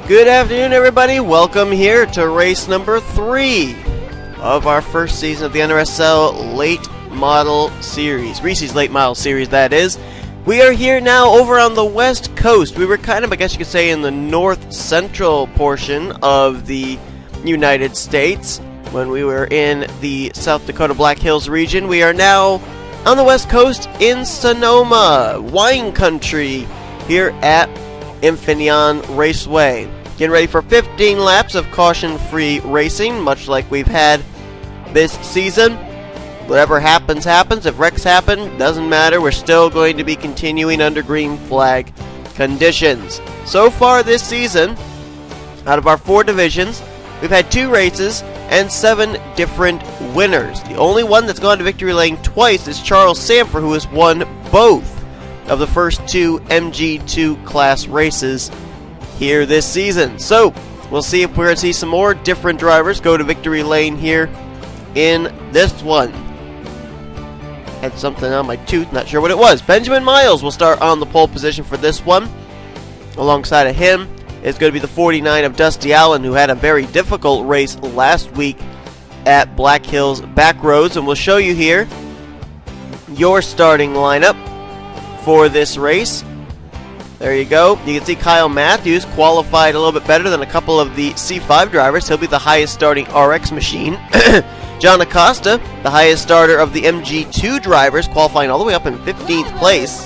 Good afternoon, everybody. Welcome here to race number 3 of our first season of the NRSL Late Model Series. Reese's Late Model Series, that is. We are here now over on the West Coast. We were kind of, I guess you could say, in the north-central portion of the United States when we were in the South Dakota Black Hills region. We are now on the West Coast in Sonoma, wine country, here at Infineon Raceway. Getting ready for 15 laps of caution-free racing, much like we've had this season. Whatever happens, happens. If wrecks happen, doesn't matter. We're still going to be continuing under green flag conditions. So far this season, out of our 4 divisions, we've had 2 races and 7 different winners. The only one that's gone to victory lane twice is Charles Sandfer, who has won both of the first 2 MG2 class races here this season. So we'll see if we're going to see some more different drivers go to victory lane here in this one. Had something on my tooth, not sure what it was. Benjamin Miles will start on the pole position for this one. Alongside of him is going to be the 49 of Dusty Allen, who had a very difficult race last week at Black Hills Backroads, and we'll show you here your starting lineup for this race. There you go. You can see Kyle Matthews qualified a little bit better than a couple of the C5 drivers. He'll be the highest starting RX machine. John Acosta, the highest starter of the MG2 drivers, qualifying all the way up in 15th place.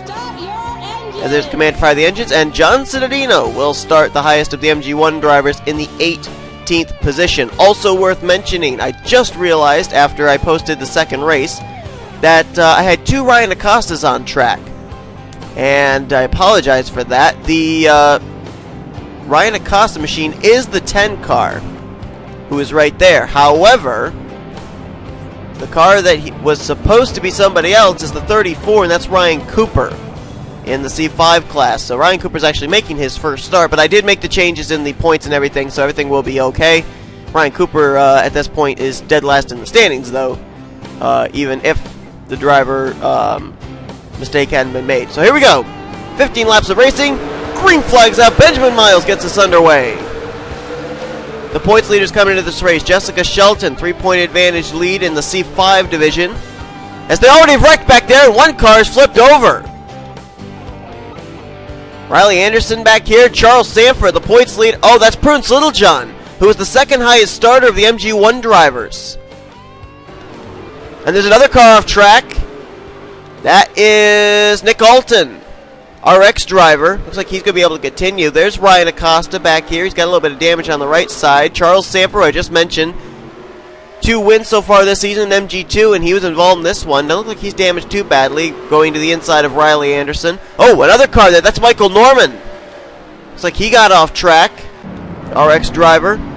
As there's command to fire the engines. And John Cittadino will start the highest of the MG1 drivers in the 18th position. Also worth mentioning, I just realized after I posted the second race that I had 2 Ryan Acostas on track. And I apologize for that. The Ryan Acosta machine is the 10 car, who is right there. However, the car that was supposed to be somebody else is the 34, and that's Ryan Cooper in the C5 class. So Ryan Cooper's actually making his first start, but I did make the changes in the points and everything, so everything will be okay. Ryan Cooper at this point is dead last in the standings, though, even if the driver mistake hadn't been made. So here we go. 15 laps of racing. Green flag's out. Benjamin Miles gets us underway. The points leaders coming into this race. Jessica Shelton, 3-point advantage lead in the C5 division. As they already have wrecked back there, and one car is flipped over. Riley Anderson back here. Charles Sandfer, the points lead. Oh, that's Prudence Littlejohn, who is the second highest starter of the MG1 drivers. And there's another car off track. That is Nick Alton, RX driver. Looks like he's going to be able to continue. There's Ryan Acosta back here. He's got a little bit of damage on the right side. Charles Sandfer, who I just mentioned, 2 wins so far this season in MG2, and he was involved in this one. Doesn't look like he's damaged too badly, going to the inside of Riley Anderson. Oh, another car there. That's Michael Norman. Looks like he got off track. RX driver.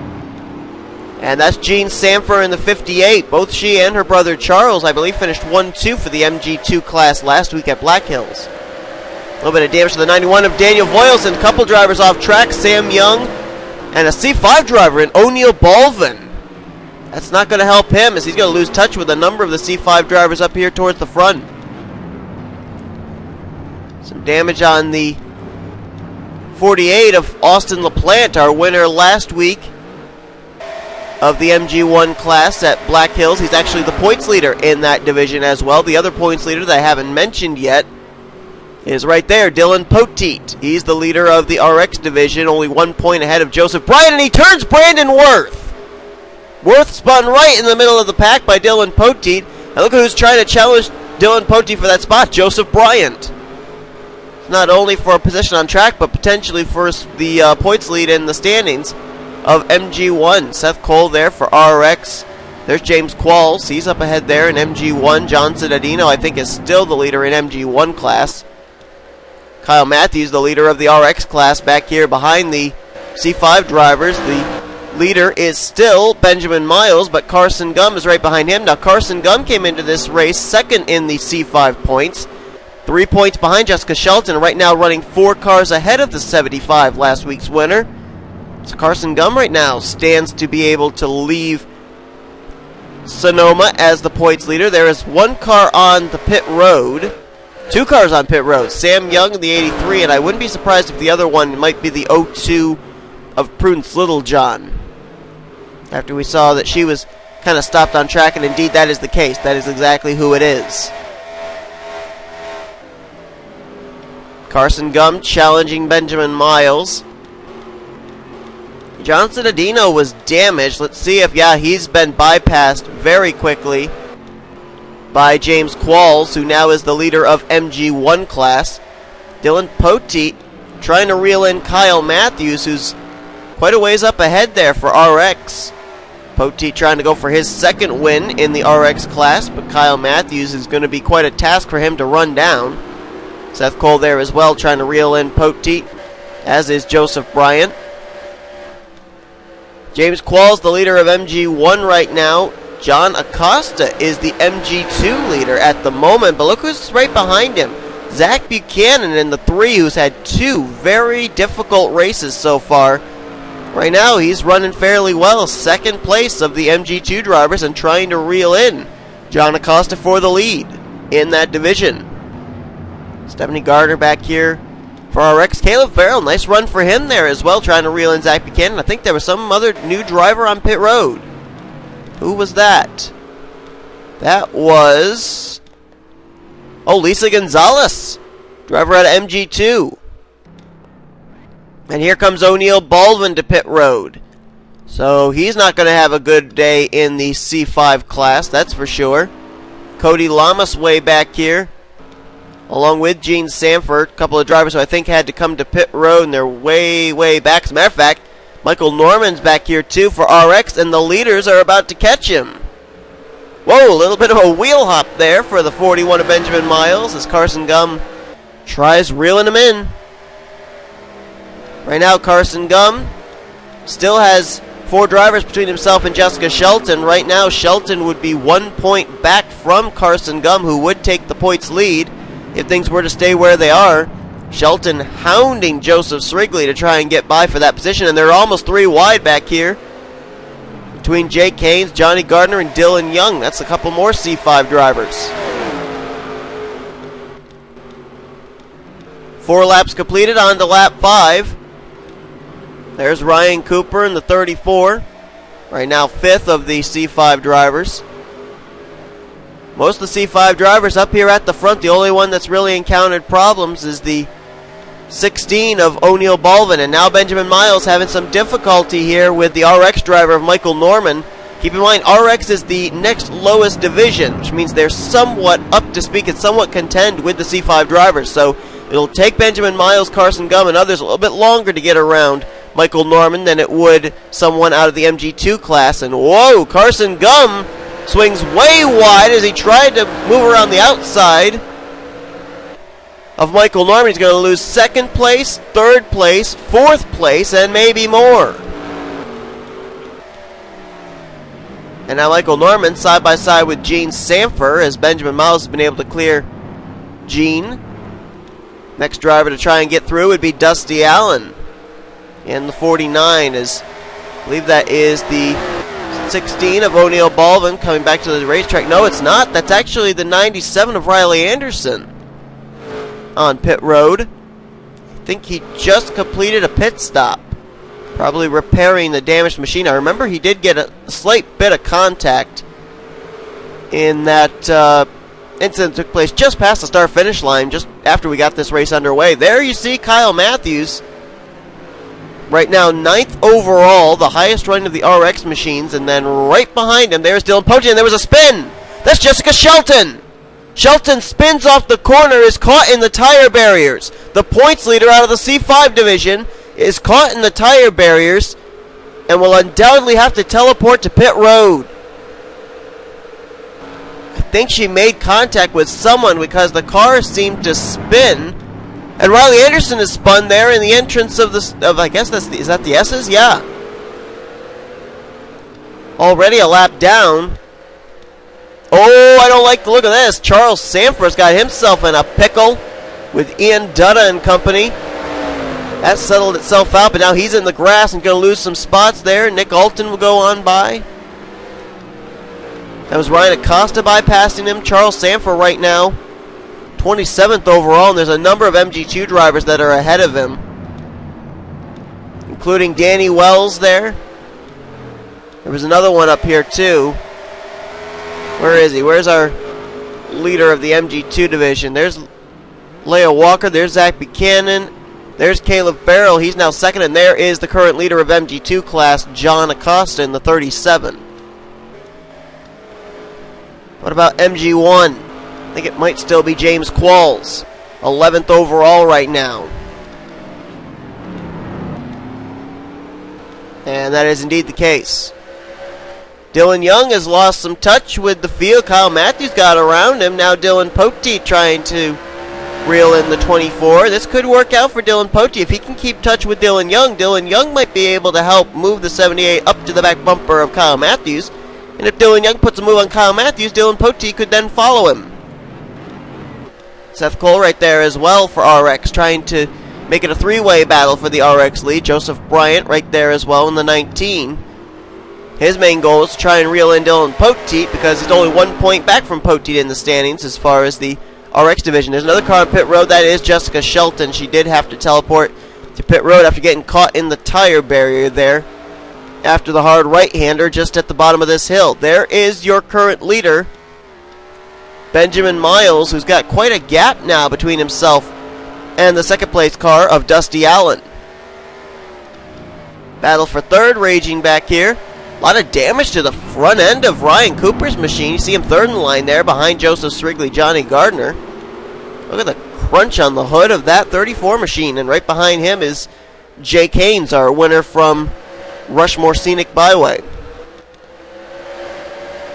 And that's Jean Sandfer in the 58. Both she and her brother Charles, I believe, finished 1-2 for the MG2 class last week at Black Hills. A little bit of damage to the 91 of Daniel Voilson. Couple drivers off track, Sam Young, and a C5 driver in O'Neill Baldwin. That's not going to help him, as he's going to lose touch with a number of the C5 drivers up here towards the front. Some damage on the 48 of Austin LaPlante, our winner last week of the MG1 class at Black Hills. He's actually the points leader in that division as well. The other points leader that I haven't mentioned yet is right there, Dylan Poteet. He's the leader of the RX division, only 1 point ahead of Joseph Bryant, and he turns Brandon Worth. Worth spun right in the middle of the pack by Dylan Poteet. And look who's trying to challenge Dylan Poteet for that spot, Joseph Bryant. Not only for a position on track, but potentially for the points lead in the standings of MG1. Seth Cole there for RX. There's James Qualls. He's up ahead there in MG1. John Cittadino, I think, is still the leader in MG1 class. Kyle Matthews, the leader of the RX class, back here behind the C5 drivers. The leader is still Benjamin Miles, but Carson Gum is right behind him. Now, Carson Gum came into this race second in the C5 points. 3 points behind Jessica Shelton, right now running 4 cars ahead of the 75 last week's winner. So Carson Gum right now stands to be able to leave Sonoma as the points leader. There is 1 car on the pit road. 2 cars on pit road. Sam Young in the 83, and I wouldn't be surprised if the other one might be the 02 of Prudence Littlejohn. After we saw that she was kind of stopped on track, and indeed that is the case. That is exactly who it is. Carson Gum challenging Benjamin Miles. Johnson Adino was damaged. Let's see if, yeah, he's been bypassed very quickly by James Qualls, who now is the leader of MG1 class. Dylan Poteet trying to reel in Kyle Matthews, who's quite a ways up ahead there for RX. Poteet trying to go for his second win in the RX class, but Kyle Matthews is going to be quite a task for him to run down. Seth Cole there as well, trying to reel in Poteet, as is Joseph Bryant. James Qualls, the leader of MG1 right now. John Acosta is the MG2 leader at the moment, but look who's right behind him. Zach Buchanan in the 3, who's had 2 very difficult races so far. Right now, he's running fairly well. Second place of the MG2 drivers and trying to reel in John Acosta for the lead in that division. Stephanie Gardner back here for RX. Caleb Farrell, nice run for him there as well, trying to reel in Zach Buchanan. I think there was some other new driver on pit road. Who was that? That was... oh, Lisa Gonzalez, driver out of MG2. And here comes O'Neal Baldwin to pit road. So he's not going to have a good day in the C5 class, that's for sure. Cody Lamas way back here, along with Gene Sanford, a couple of drivers who I think had to come to pit road, and they're way, way back. As a matter of fact, Michael Norman's back here too for RX, and the leaders are about to catch him. Whoa, a little bit of a wheel hop there for the 41 of Benjamin Miles as Carson Gum tries reeling him in. Right now, Carson Gum still has 4 drivers between himself and Jessica Shelton. Right now, Shelton would be 1 point back from Carson Gum, who would take the points lead if things were to stay where they are. Shelton hounding Joseph Srigley to try and get by for that position, and they're almost 3 wide back here between Jake Haynes, Johnny Gardner, and Dylan Young. That's a couple more C5 drivers. 4 laps completed, on to lap 5. There's Ryan Cooper in the 34. Right now 5th of the C5 drivers. Most of the C5 drivers up here at the front. The only one that's really encountered problems is the 16 of O'Neal Baldwin. And now Benjamin Miles having some difficulty here with the RX driver of Michael Norman. Keep in mind, RX is the next lowest division, which means they're somewhat up to speak and somewhat contend with the C5 drivers. So it'll take Benjamin Miles, Carson Gum, and others a little bit longer to get around Michael Norman than it would someone out of the MG2 class. And whoa, Carson Gum swings way wide as he tried to move around the outside of Michael Norman. He's going to lose 2nd place, 3rd place, 4th place, and maybe more. And now Michael Norman side by side with Gene Sanfer, as Benjamin Miles has been able to clear Gene. Next driver to try and get through would be Dusty Allen in the 49, as I believe that is the 16 of O'Neal Baldwin coming back to the racetrack. No, it's not. That's actually the 97 of Riley Anderson on pit road. I think he just completed a pit stop, probably repairing the damaged machine. I remember he did get a slight bit of contact in that incident that took place just past the start-finish line, just after we got this race underway. There you see Kyle Matthews, right now 9th overall, the highest running of the RX machines, and then right behind him, there's Dylan Poteet, and there was a spin. That's Jessica Shelton. Shelton spins off the corner, is caught in the tire barriers. The points leader out of the C5 division is caught in the tire barriers and will undoubtedly have to teleport to pit road. I think she made contact with someone because the car seemed to spin. And Riley Anderson is spun there in the entrance of the, I guess that's the, is that the S's? Yeah. Already a lap down. Oh, I don't like the look of this. Charles Sandfer's got himself in a pickle with Ian Dutta and company. That settled itself out, but now he's in the grass and going to lose some spots there. Nick Alton will go on by. That was Ryan Acosta bypassing him. Charles Sandfer right now 27th overall, and there's a number of MG2 drivers that are ahead of him, including Danny Wells there. There was another one up here too. Where is he? Where's our leader of the MG2 division? There's Leah Walker. There's Zach Buchanan. There's Caleb Farrell. He's now second. And there is the current leader of MG2 class, John Acosta, in the 37. What about MG1? I think it might still be James Qualls, 11th overall right now. And that is indeed the case. Dylan Young has lost some touch with the field. Kyle Matthews got around him. Now Dylan Poteet trying to reel in the 24. This could work out for Dylan Poteet. If he can keep touch with Dylan Young might be able to help move the 78 up to the back bumper of Kyle Matthews. And if Dylan Young puts a move on Kyle Matthews, Dylan Poteet could then follow him. Seth Cole right there as well for RX, trying to make it a three-way battle for the RX lead. Joseph Bryant right there as well in the 19. His main goal is to try and reel in Dylan Poteet because he's only 1 point back from Poteet in the standings as far as the RX division. There's another car on pit road. That is Jessica Shelton. She did have to teleport to pit road after getting caught in the tire barrier there after the hard right-hander just at the bottom of this hill. There is your current leader, Benjamin Miles, who's got quite a gap now between himself and the second place car of Dusty Allen. Battle for third raging back here. A lot of damage to the front end of Ryan Cooper's machine. You see him third in the line there behind Joseph Srigley, Johnny Gardner. Look at the crunch on the hood of that 34 machine. And right behind him is Jake Haynes, our winner from Rushmore Scenic Byway.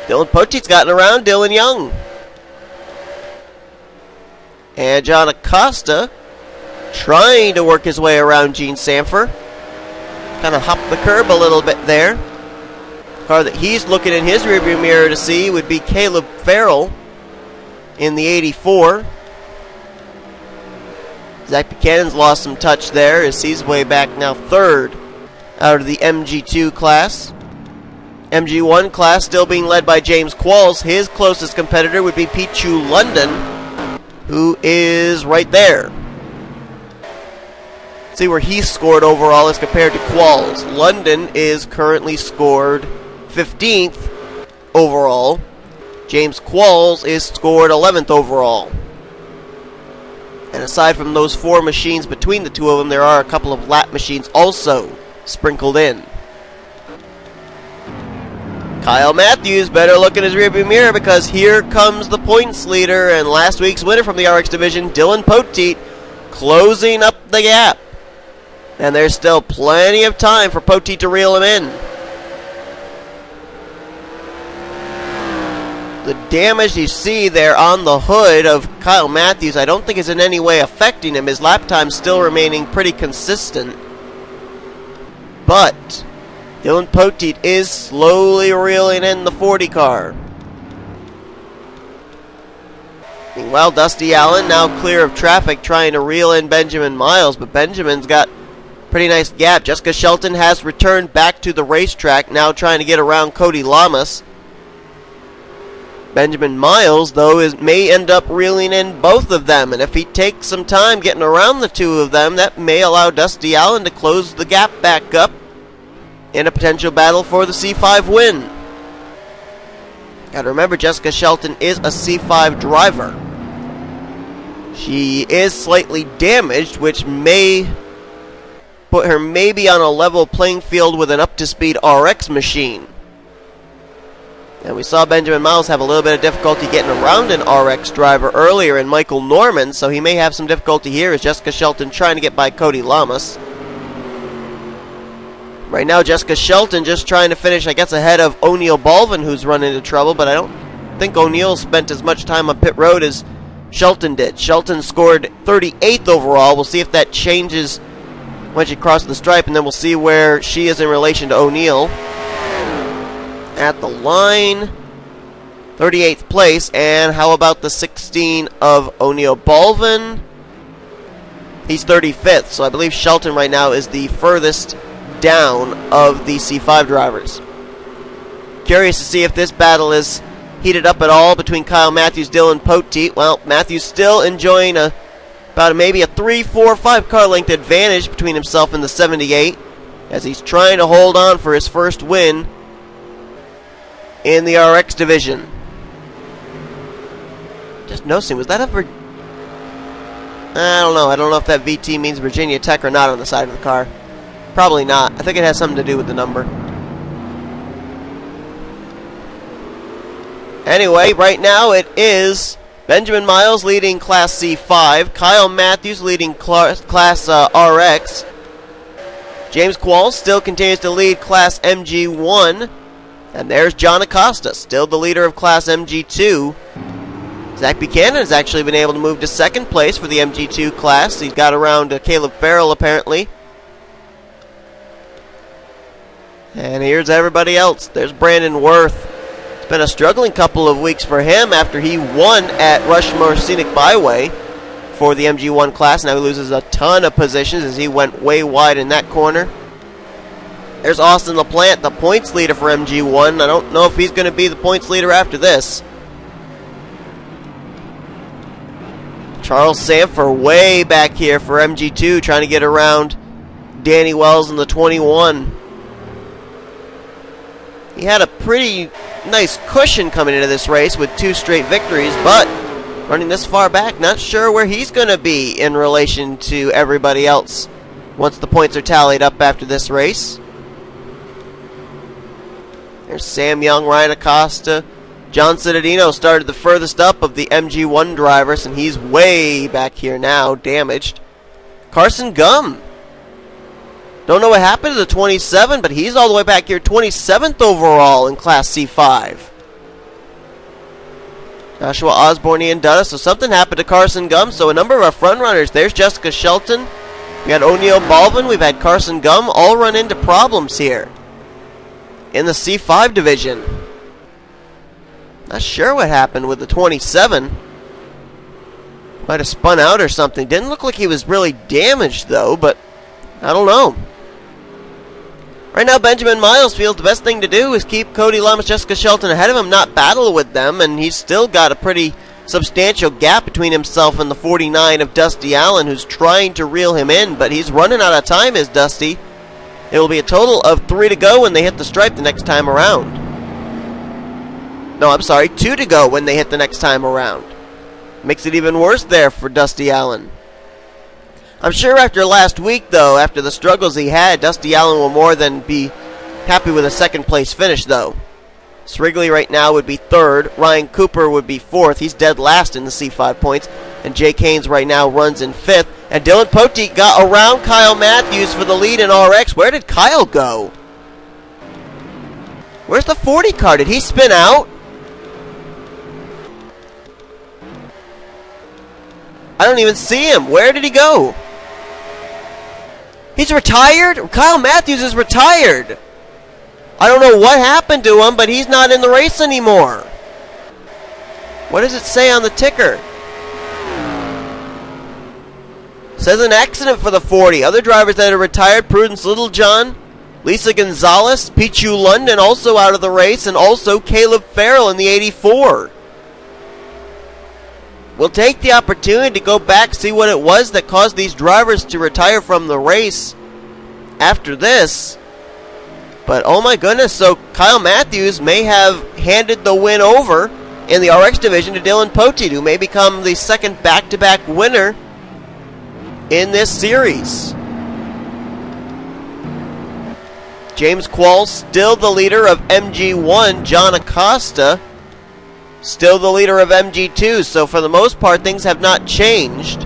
Dylan Poteet's gotten around Dylan Young. And John Acosta trying to work his way around Gene Sandfer. Kind of hopped the curb a little bit there. Car that he's looking in his rearview mirror to see would be Caleb Farrell in the 84. Zach Buchanan's lost some touch there as he's way back now third out of the MG2 class. MG1 class still being led by James Qualls. His closest competitor would be Pichu London, who is right there. See where he scored overall as compared to Qualls. London is currently scored 15th overall. James Qualls is scored 11th overall. And aside from those four machines between the two of them, there are a couple of lap machines also sprinkled in. Kyle Matthews better look in his rearview mirror because here comes the points leader and last week's winner from the RX division, Dylan Poteet, closing up the gap. And there's still plenty of time for Poteet to reel him in. The damage you see there on the hood of Kyle Matthews I don't think is in any way affecting him. His lap time still remaining pretty consistent. But Dylan Poteet is slowly reeling in the 40 car. Meanwhile, Dusty Allen now clear of traffic trying to reel in Benjamin Miles, but Benjamin's got pretty nice gap. Jessica Shelton has returned back to the racetrack, now trying to get around Cody Lamas. Benjamin Miles, though, may end up reeling in both of them, and if he takes some time getting around the two of them, that may allow Dusty Allen to close the gap back up in a potential battle for the C5 win. Gotta remember, Jessica Shelton is a C5 driver. She is slightly damaged, which may put her maybe on a level playing field with an up-to-speed RX machine. And we saw Benjamin Miles have a little bit of difficulty getting around an RX driver earlier in Michael Norman, so he may have some difficulty here as Jessica Shelton trying to get by Cody Lamas. Right now, Jessica Shelton just trying to finish, I guess, ahead of O'Neal Balvin, who's run into trouble, but I don't think O'Neal spent as much time on pit road as Shelton did. Shelton scored 38th overall. We'll see if that changes when she crosses the stripe, and then we'll see where she is in relation to O'Neal. At the line, 38th place, and how about the 16 of O'Neal Balvin? He's 35th, so I believe Shelton right now is the furthest down of the C5 drivers. Curious to see if this battle is heated up at all between Kyle Matthews, Dylan Poteet. Well, Matthews still enjoying maybe a 3, 4, 5 car length advantage between himself and the 78. as he's trying to hold on for his first win in the RX division. Just noticing, was that a I don't know. I don't know if that VT means Virginia Tech or not on the side of the car. Probably not. I think it has something to do with the number. Anyway, right now it is Benjamin Miles leading Class C5, Kyle Matthews leading Class RX, James Qualls still continues to lead Class MG1, and there's John Acosta, still the leader of Class MG2. Zach Buchanan has actually been able to move to second place for the MG2 class. He's got around Caleb Farrell, apparently. And here's everybody else. There's Brandon Worth. It's been a struggling couple of weeks for him after he won at Rushmore Scenic Byway for the MG1 class. Now he loses a ton of positions as he went way wide in that corner. There's Austin LaPlante, the points leader for MG1. I don't know if he's going to be the points leader after this. Charles Sandfer way back here for MG2, trying to get around Danny Wells in the 21. He had a pretty nice cushion coming into this race with 2 straight victories, but running this far back, not sure where he's going to be in relation to everybody else once the points are tallied up after this race. There's Sam Young, Ryan Acosta. John Cittadino started the furthest up of the MG1 drivers, and he's way back here now, damaged. Carson Gum. Don't know what happened to the 27, but he's all the way back here, 27th overall in Class C5. Joshua Osborne, Ian Dutta, so something happened to Carson Gum. So a number of our front runners. There's Jessica Shelton. We had O'Neal Baldwin. We've had Carson Gum all run into problems here in the C5 division. Not sure what happened with the 27. Might have spun out or something. Didn't look like he was really damaged, though, but I don't know. Right now, Benjamin Miles feels the best thing to do is keep Cody Lamas, Jessica Shelton ahead of him, not battle with them, and he's still got a pretty substantial gap between himself and the 49 of Dusty Allen, who's trying to reel him in, but he's running out of time, is Dusty. It will be a total of 3 to go when they hit the stripe the next time around. No, I'm sorry, 2 to go when they hit the next time around. Makes it even worse there for Dusty Allen. I'm sure after last week, though, after the struggles he had, Dusty Allen will more than be happy with a second place finish, though. Srigley right now would be 3rd. Ryan Cooper would be 4th. He's dead last in the C5 points. And Jake Haynes right now runs in 5th. And Dylan Poteet got around Kyle Matthews for the lead in RX. Where did Kyle go? Where's the 40 car? Did he spin out? I don't even see him. Where did he go? He's retired? Kyle Matthews is retired. I don't know what happened to him, but he's not in the race anymore. What does it say on the ticker? It says an accident for the 40. Other drivers that are retired, Prudence Littlejohn, Lisa Gonzalez, Pichu London also out of the race, and also Caleb Farrell in the 84. We'll take the opportunity to go back, see what it was that caused these drivers to retire from the race after this. But oh my goodness, so Kyle Matthews may have handed the win over in the RX division to Dylan Poteet, who may become the second back-to-back winner in this series. James Qualls still the leader of MG1. John Acosta still the leader of MG2, so for the most part, things have not changed.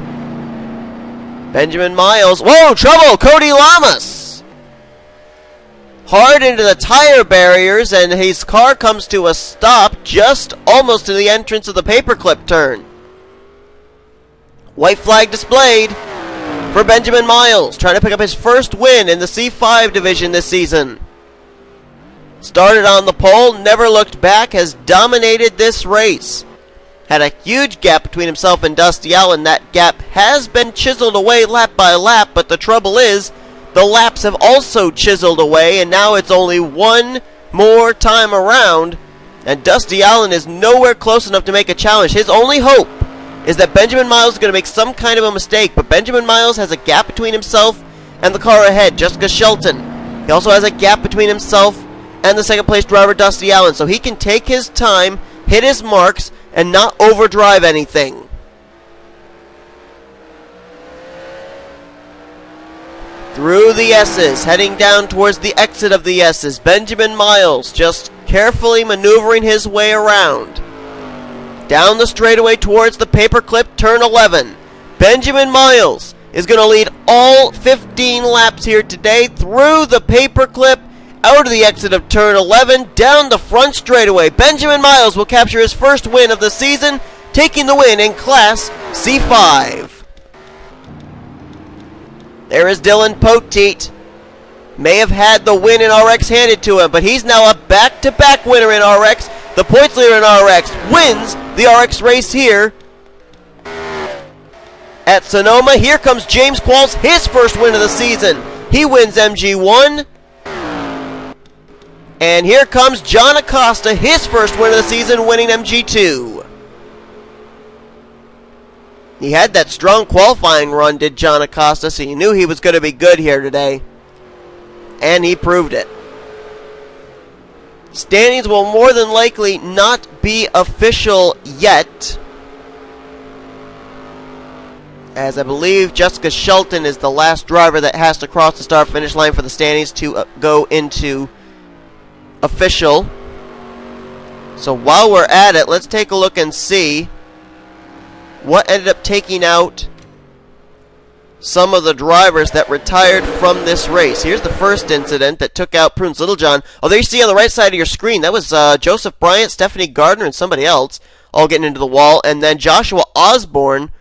Benjamin Miles. Whoa, trouble! Cody Lamas! Hard into the tire barriers, and his car comes to a stop just almost to the entrance of the paperclip turn. White flag displayed for Benjamin Miles, trying to pick up his first win in the C5 division this season. Started on the pole, never looked back, has dominated this race. Had a huge gap between himself and Dusty Allen. That gap has been chiseled away lap by lap, but the trouble is, the laps have also chiseled away, and now it's only one more time around, and Dusty Allen is nowhere close enough to make a challenge. His only hope is that Benjamin Miles is going to make some kind of a mistake, but Benjamin Miles has a gap between himself and the car ahead, Jessica Shelton. He also has a gap between himself and the second place driver, Dusty Allen, so he can take his time, hit his marks, and not overdrive anything. Through the S's, heading down towards the exit of the S's, Benjamin Miles just carefully maneuvering his way around. Down the straightaway towards the paperclip, turn 11. Benjamin Miles is going to lead all 15 laps here today through the paperclip, out of the exit of turn 11, down the front straightaway. Benjamin Miles will capture his first win of the season, taking the win in Class C5. There is Dylan Poteet. May have had the win in RX handed to him, but he's now a back-to-back winner in RX. The points leader in RX wins the RX race here at Sonoma. Here comes James Qualls, his first win of the season. He wins MG1. And here comes John Acosta, his first win of the season, winning MG2. He had that strong qualifying run, did John Acosta, so you knew he was going to be good here today. And he proved it. Standings will more than likely not be official yet, as I believe Jessica Shelton is the last driver that has to cross the start-finish line for the standings to go into official. So while we're at it, let's take a look and see what ended up taking out some of the drivers that retired from this race. Here's the first incident that took out Prunes Littlejohn. Oh, there you see on the right side of your screen, that was Joseph Bryant, Stephanie Gardner, and somebody else all getting into the wall. And then Joshua Osborne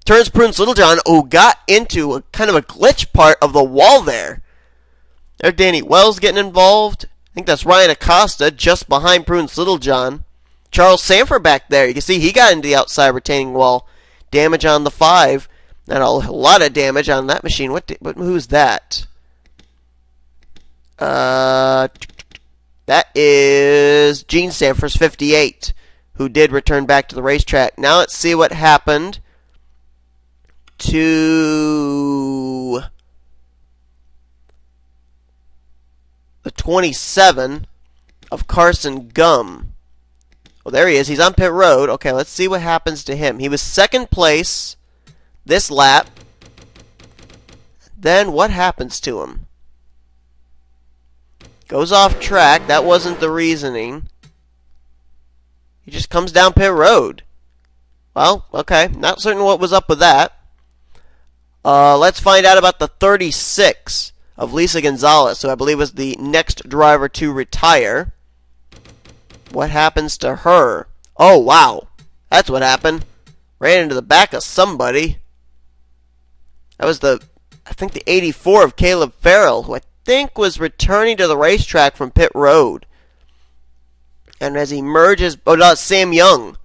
turns Prunes Littlejohn, who got into a kind of a glitch part of the wall there. There's Danny Wells getting involved. I think that's Ryan Acosta just behind Prunes Littlejohn. Charles Sandfer back there. You can see he got into the outside retaining wall. Damage on the 5. And a lot of damage on that machine. Who's that? That is Gene Sandfer's 58, who did return back to the racetrack. Now let's see what happened to the 27 of Carson Gum. Oh, there he is. He's on pit road. Okay, let's see what happens to him. He was second place this lap. Then what happens to him? Goes off track. That wasn't the reasoning. He just comes down pit road. Well, okay. Not certain what was up with that. Let's find out about the 36 of Lisa Gonzalez, who I believe was the next driver to retire. What happens to her? Oh, wow. That's what happened. Ran into the back of somebody. That was I think the 84 of Caleb Farrell, who I think was returning to the racetrack from pit road. And as he merges, oh no, it's Sam Young.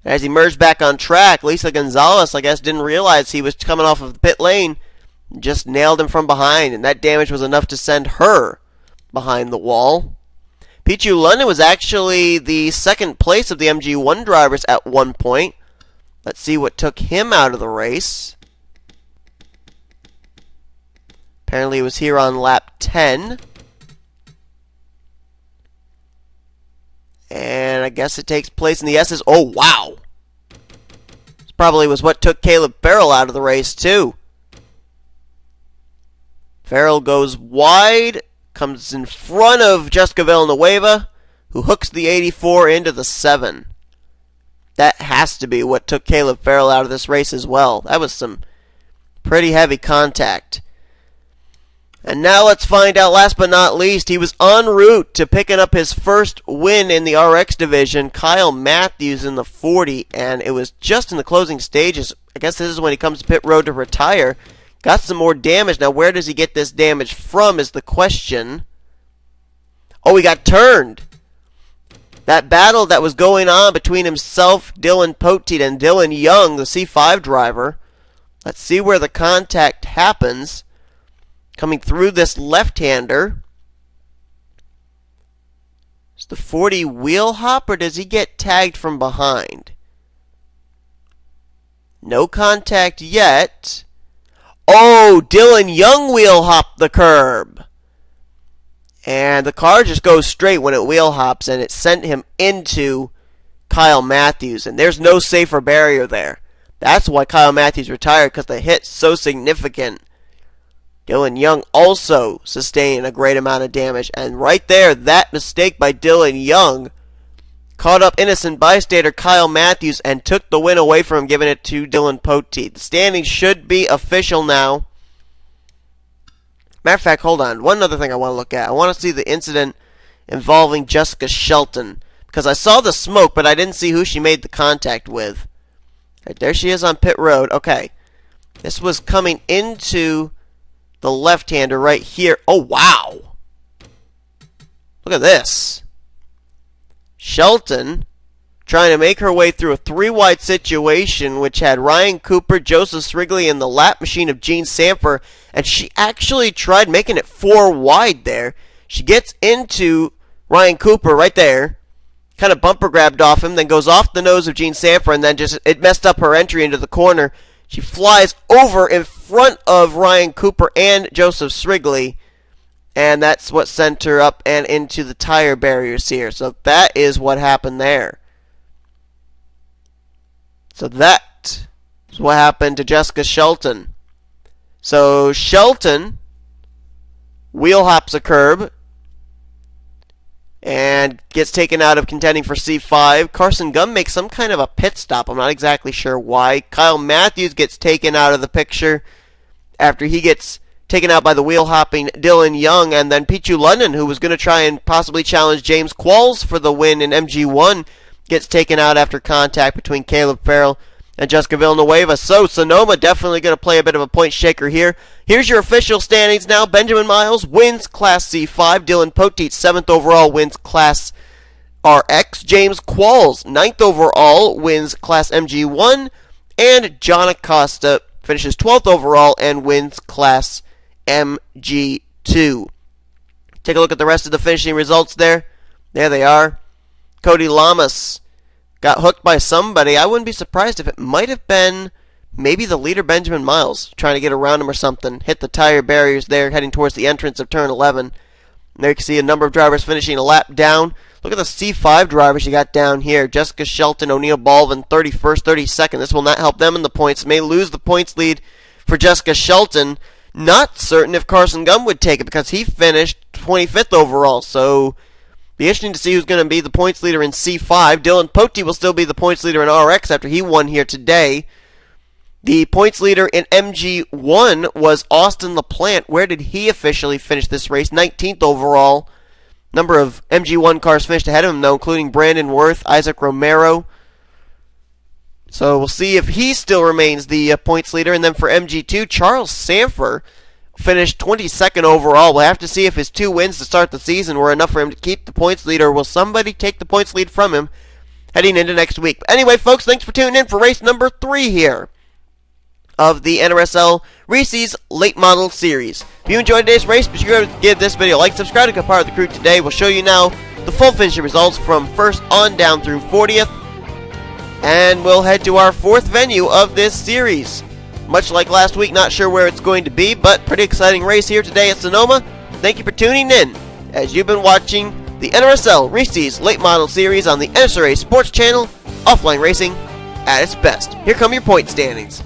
And as he merged back on track, Lisa Gonzalez, I guess, didn't realize he was coming off of the pit lane. Just nailed him from behind, and that damage was enough to send her behind the wall. Pichu London was actually the second place of the MG1 drivers at one point. Let's see what took him out of the race. Apparently he was here on lap 10. And I guess it takes place in the S's. Oh, wow. This probably was what took Caleb Farrell out of the race, too. Farrell goes wide, comes in front of Jessica Villanueva, who hooks the 84 into the 7. That has to be what took Caleb Farrell out of this race as well. That was some pretty heavy contact. And now let's find out, last but not least, he was en route to picking up his first win in the RX division, Kyle Matthews in the 40, and it was just in the closing stages. I guess this is when he comes to pit road to retire. Got some more damage. Now, where does he get this damage from is the question. Oh, he got turned. That battle that was going on between himself, Dylan Poteet, and Dylan Young, the C5 driver. Let's see where the contact happens. Coming through this left-hander. Is the 40 wheel hop, or does he get tagged from behind? No contact yet. Oh, Dylan Young wheel hopped the curb. And the car just goes straight when it wheel hops, and it sent him into Kyle Matthews. And there's no safer barrier there. That's why Kyle Matthews retired, because the hit's so significant. Dylan Young also sustained a great amount of damage. And right there, that mistake by Dylan Young caught up innocent bystander Kyle Matthews and took the win away from him, giving it to Dylan Poteet. The standings should be official now. Matter of fact, hold on. One other thing I want to look at. I want to see the incident involving Jessica Shelton. Because I saw the smoke, but I didn't see who she made the contact with. Right, there she is on pit road. Okay. This was coming into the left-hander right here. Oh, wow. Look at this. Shelton trying to make her way through a three-wide situation which had Ryan Cooper, Joseph Srigley, and the lap machine of Charles Sandfer, and she actually tried making it four wide there. She gets into Ryan Cooper right there, kind of bumper grabbed off him, then goes off the nose of Charles Sandfer, and then it messed up her entry into the corner. She flies over in front of Ryan Cooper and Joseph Srigley, and that's what sent her up and into the tire barriers here. So that is what happened there. So that is what happened to Jessica Shelton. So Shelton wheel hops a curb and gets taken out of contending for C5. Carson Gunn makes some kind of a pit stop. I'm not exactly sure why. Kyle Matthews gets taken out of the picture after he gets taken out by the wheel hopping Dylan Young, and then Pichu London, who was going to try and possibly challenge James Qualls for the win in MG1, gets taken out after contact between Caleb Farrell and Jessica Villanueva. So Sonoma definitely going to play a bit of a point shaker here. Here's your official standings now. Benjamin Miles wins Class C5. Dylan Poteet, 7th overall, wins Class RX. James Qualls, 9th overall, wins Class MG1. And John Acosta finishes 12th overall and wins Class MG2. Take a look at the rest of the finishing results there. There they are. Cody Lamas got hooked by somebody. I wouldn't be surprised if it might have been maybe the leader Benjamin Miles trying to get around him or something. Hit the tire barriers there heading towards the entrance of turn 11. And there you can see a number of drivers finishing a lap down. Look at the C5 drivers you got down here. Jessica Shelton, O'Neill Baldwin, 31st, 32nd. This will not help them in the points. May lose the points lead for Jessica Shelton. Not certain if Carson Gunn would take it because he finished 25th overall. So be interesting to see who's going to be the points leader in C5. Dylan Poteet will still be the points leader in RX after he won here today. The points leader in MG1 was Austin LaPlante. Where did he officially finish this race? 19th overall. Number of MG1 cars finished ahead of him, though, including Brandon Worth, Isaac Romero. So we'll see if he still remains the points leader. And then for MG2, Charles Sandfer finished 22nd overall. We'll have to see if his 2 wins to start the season were enough for him to keep the points lead, or will somebody take the points lead from him heading into next week. But anyway, folks, thanks for tuning in for race number 3 here of the NRSL Reese's Late Model Series. If you enjoyed today's race, be sure to give this video a like, subscribe to become part of the crew today. We'll show you now the full finishing results from 1st on down through 40th. And we'll head to our 4th venue of this series. Much like last week, not sure where it's going to be, but pretty exciting race here today at Sonoma. Thank you for tuning in as you've been watching the NRSL Reese's Late Model Series on the NSRA Sports Channel, offline racing at its best. Here come your point standings.